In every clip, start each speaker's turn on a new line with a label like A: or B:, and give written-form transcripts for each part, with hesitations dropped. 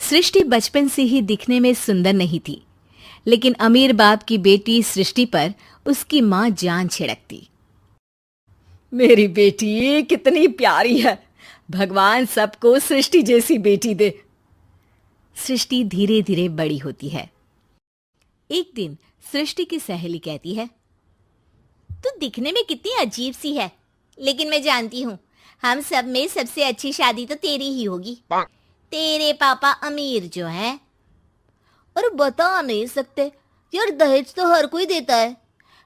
A: सृष्टि बचपन से ही दिखने में सुंदर नहीं थी, लेकिन अमीर बाप की बेटी सृष्टि पर उसकी माँ जान छिड़कती।
B: मेरी बेटी कितनी प्यारी है, भगवान सबको सृष्टि जैसी बेटी दे।
A: सृष्टि धीरे धीरे बड़ी होती है। एक दिन सृष्टि की सहेली कहती है,
C: तू दिखने में कितनी अजीब सी है, लेकिन मैं जानती हूँ हम सब में सबसे अच्छी शादी तो तेरी ही होगी। तेरे पापा अमीर जो हैं। और बता नहीं सकते यार, दहेज तो हर कोई देता है,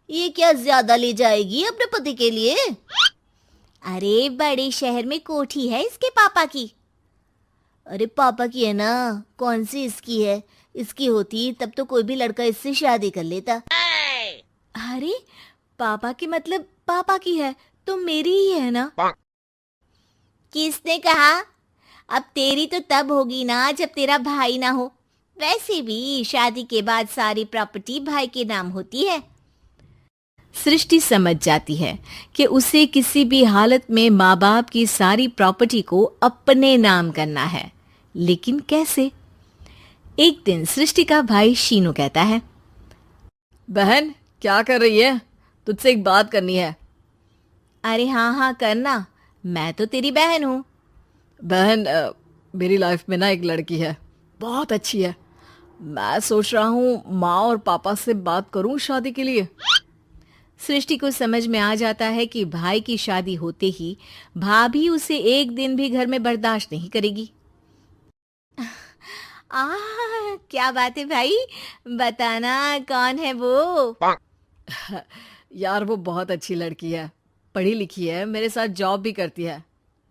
C: ये क्या ज्यादा ले जाएगी अपने पति के लिए? अरे बड़े शहर में कोठी है इसके पापा की। अरे पापा की है ना, कौन सी इसकी है? इसकी होती तब तो कोई भी लड़का इससे शादी कर लेता।
A: अरे पापा की मतलब पापा की है तो मेरी ही है ना?
C: किसने कहा? अब तेरी तो तब होगी ना जब तेरा भाई ना हो। वैसे भी शादी के बाद सारी प्रॉपर्टी भाई के नाम होती है।
A: सृष्टि समझ जाती है कि उसे किसी भी हालत में माँ बाप की सारी प्रॉपर्टी को अपने नाम करना है, लेकिन कैसे? एक दिन सृष्टि का भाई शीनू कहता है,
B: बहन क्या कर रही है? तुझसे एक बात करनी है।
A: अरे हाँ हाँ करना, मैं तो तेरी बहन हूँ।
B: बहन मेरी लाइफ में ना एक लड़की है, बहुत अच्छी है। मैं सोच रहा हूँ माँ और पापा से बात करूँ शादी के लिए।
A: सृष्टि को समझ में आ जाता है कि भाई की शादी होते ही भाभी उसे एक दिन भी घर में बर्दाश्त नहीं करेगी। क्या बात है भाई, बताना कौन है वो?
B: यार वो बहुत अच्छी लड़की है, पढ़ी लिखी है, मेरे साथ जॉब भी करती है।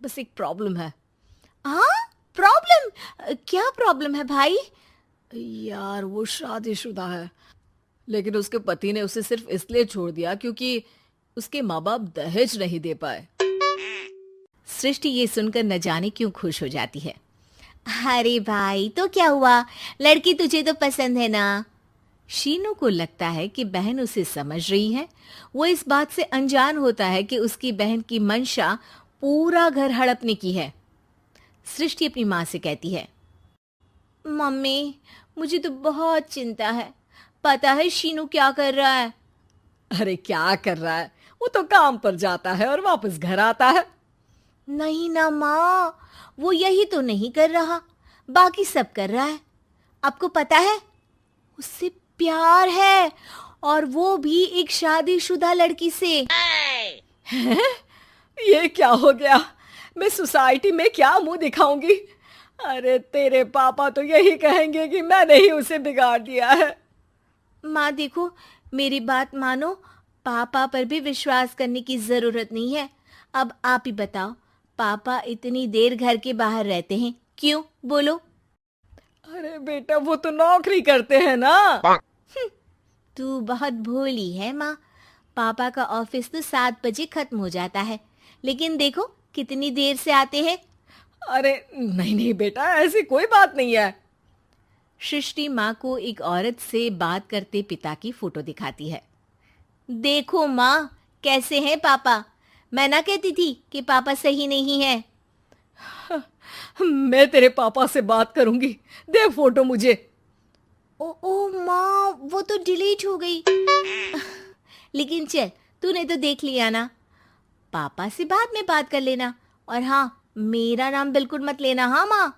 B: बस एक प्रॉब्लम है।
A: प्रॉब्लम? क्या प्रॉब्लम है भाई?
B: यार वो शादीशुदा है, लेकिन उसके पति ने उसे सिर्फ इसलिए छोड़ दिया क्योंकि उसके माँ बाप दहेज नहीं दे पाए।
A: सृष्टि ये सुनकर न जाने क्यों खुश हो जाती है। अरे भाई तो क्या हुआ, लड़की तुझे तो पसंद है ना? शीनू को लगता है कि बहन उसे समझ रही है। वो इस बात से अनजान होता है कि उसकी बहन की मंशा पूरा घर हड़पने की है। सृष्टि अपनी माँ से कहती है, मम्मी मुझे तो बहुत चिंता है, पता है शीनू क्या कर रहा है?
B: अरे क्या कर रहा है, वो तो काम पर जाता है और वापस घर आता है।
A: नहीं ना माँ, वो यही तो नहीं कर रहा, बाकी सब कर रहा है। आपको पता है उससे प्यार है, और वो भी एक शादीशुदा लड़की से।
B: हैं? ये क्या हो गया? मैं सोसाइटी में क्या मुंह दिखाऊंगी? अरे तेरे पापा तो यही कहेंगे कि मैंने ही उसे बिगाड़ दिया है।
A: माँ देखो, मेरी बात मानो, पापा पर भी विश्वास करने की जरूरत नहीं है। अब आप ही बताओ, पापा इतनी देर घर के बाहर रहते हैं क्यों? बोलो।
B: अरे बेटा वो तो नौकरी करते हैं ना।
A: तू बहुत भोली है माँ, पापा का ऑफिस तो 7 बजे खत्म हो जाता है, लेकिन देखो कितनी देर से आते हैं।
B: अरे नहीं नहीं बेटा, ऐसी कोई बात नहीं है।
A: सृष्टि माँ को एक औरत से बात करते पिता की फोटो दिखाती है। देखो माँ, कैसे हैं पापा? मैं ना कहती थी कि पापा सही नहीं है।
B: मैं तेरे पापा से बात करूंगी, दे फोटो मुझे।
A: ओ माँ, वो तो डिलीट हो गई। लेकिन चल, तूने तो देख लिया ना, पापा से बाद में बात कर लेना। और हाँ, मेरा नाम बिल्कुल मत लेना। हाँ माँ।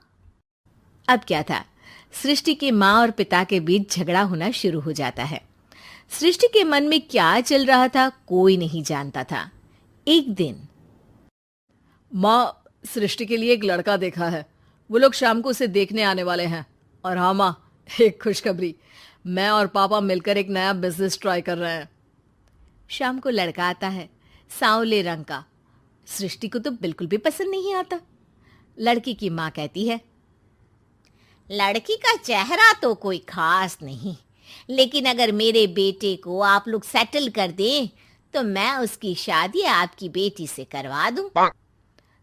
A: अब क्या था, सृष्टि के माँ और पिता के बीच झगड़ा होना शुरू हो जाता है। सृष्टि के मन में क्या चल रहा था कोई नहीं जानता था। एक दिन,
B: माँ सृष्टि के लिए एक लड़का देखा है, वो लोग शाम को उसे देखने आने वाले हैं। और हाँ माँ, एक खुशखबरी, मैं और पापा मिलकर एक नया बिजनेस ट्राई कर रहे हैं।
A: शाम को लड़का आता है, सांवले रंग का। सृष्टि को तो बिल्कुल भी पसंद नहीं आता। लड़की की माँ कहती है,
C: लड़की का चेहरा तो कोई खास नहीं, लेकिन अगर मेरे बेटे को आप लोग सेटल कर दें तो मैं उसकी शादी आपकी बेटी से करवा दूं।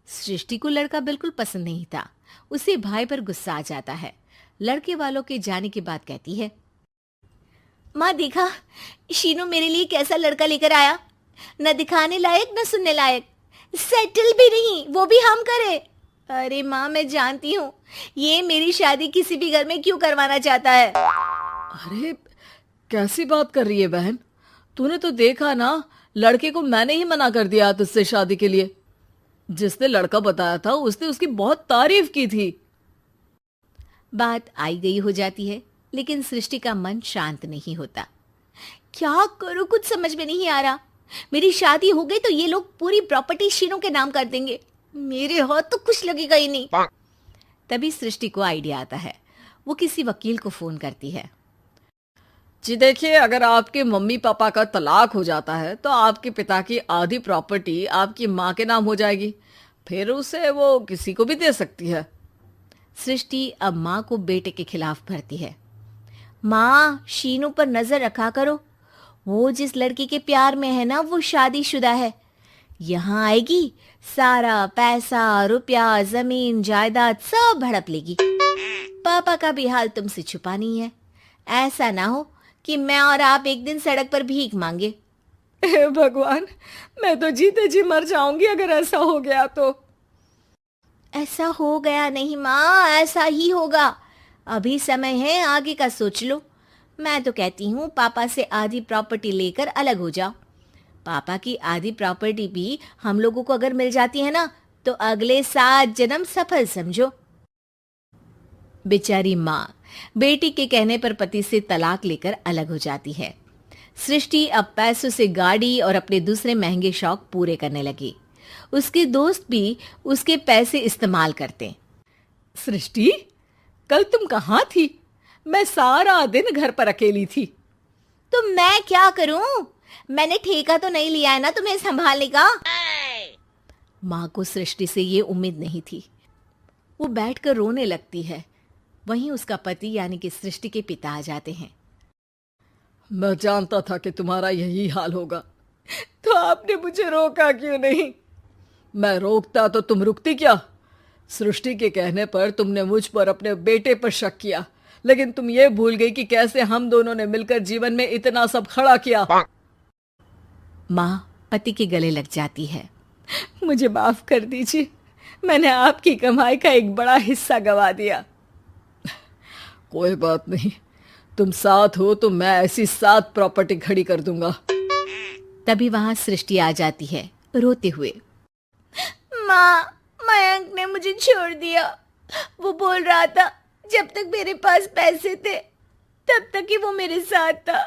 A: सृष्टि को लड़का बिल्कुल पसंद नहीं था। उसे भाई पर गुस्सा आ जाता है। लड़के वालों के जाने के बाद कहती है, माँ देखा, शीनू मेरे लिए कैसा लड़का लेकर आया, न दिखाने लायक न सुनने लायक, सेटल भी नहीं, वो भी हम करे।
C: अरे माँ, मैं जानती हूँ ये मेरी शादी किसी भी घर में क्यों करवाना चाहता है।
B: अरे कैसी बात कर रही है बहन? तूने तो देखा ना, लड़के को मैंने ही मना कर दिया तुझसे शादी के लिए। जिसने लड़का बताया था उसने उसकी बहुत तारीफ की थी।
A: बात आई गई हो जाती है, लेकिन सृष्टि का मन शांत नहीं होता। क्या करूं, कुछ समझ में नहीं आ रहा। मेरी शादी हो गई तो ये लोग पूरी प्रॉपर्टी शीनू के नाम कर देंगे, मेरे हाथ तो कुछ लगेगा ही नहीं। तभी सृष्टि को आइडिया आता है। वो किसी वकील को फोन करती है।
B: जी देखिए, अगर आपके मम्मी पापा का तलाक हो जाता है तो आपके पिता की आधी प्रॉपर्टी आपकी माँ के नाम हो जाएगी, फिर उसे वो किसी को भी दे सकती है।
A: सृष्टि अब माँ को बेटे के खिलाफ भरती है। माँ, शीनू पर नजर रखा करो, वो जिस लड़की के प्यार में है ना वो शादीशुदा है। यहाँ आएगी, सारा पैसा रुपया जमीन जायदाद सब हड़प लेगी। पापा का भी हाल तुमसे छुपा नहीं है। ऐसा ना हो कि मैं और आप एक दिन सड़क पर भीख मांगे।
B: हे भगवान, मैं तो जीते जी मर जाऊंगी अगर ऐसा हो गया तो।
A: ऐसा हो गया नहीं माँ, ऐसा ही होगा। अभी समय है, आगे का सोच लो। मैं तो कहती हूँ पापा से आधी प्रॉपर्टी लेकर अलग हो जाओ। पापा की आधी प्रॉपर्टी भी हम लोगों को अगर मिल जाती है ना तो अगले 7 जन्म सफल समझो। बेचारी माँ बेटी के कहने पर पति से तलाक लेकर अलग हो जाती है। सृष्टि अब पैसों से गाड़ी और अपने दूसरे महंगे शौक पूरे करने लगी। उसके दोस्त भी उसके पैसे इस्तेमाल करते।
B: सृष्टि, कल तुम कहाँ थी? मैं सारा दिन घर पर अकेली थी।
C: तो मैं क्या करूं? मैंने ठेका तो नहीं लिया है ना तुम्हें संभालने का।
A: माँ को सृष्टि से ये उम्मीद नहीं थी। वो बैठकर रोने लगती है। वहीं उसका पति यानी कि सृष्टि के पिता आ जाते हैं।
B: मैं जानता था कि तुम्हारा यही हाल होगा, तो आपने मुझे रोका क्यों नहीं? मैं रोकता तो तुम रुकती क्या? सृष्टि के कहने पर तुमने मुझ पर अपने बेटे पर शक किया, लेकिन तुम ये भूल गई कि कैसे हम दोनों ने मिलकर जीवन में इतना सब खड़ा किया।
A: माँ पति के गले लग जाती है।
B: मुझे माफ कर दीजिए, मैंने आपकी कमाई का एक बड़ा हिस्सा गवा दिया। कोई बात नहीं, तुम साथ हो तो मैं ऐसी 7 प्रॉपर्टी खड़ी कर दूंगा।
A: तभी वहां सृष्टि आ जाती है रोते हुए।
C: माँ, मयंक ने मुझे छोड़ दिया। वो बोल रहा था जब तक मेरे पास पैसे थे तब तक ही वो मेरे साथ था।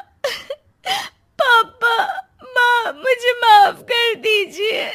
C: पापा, माँ, मुझे माफ कर दीजिए।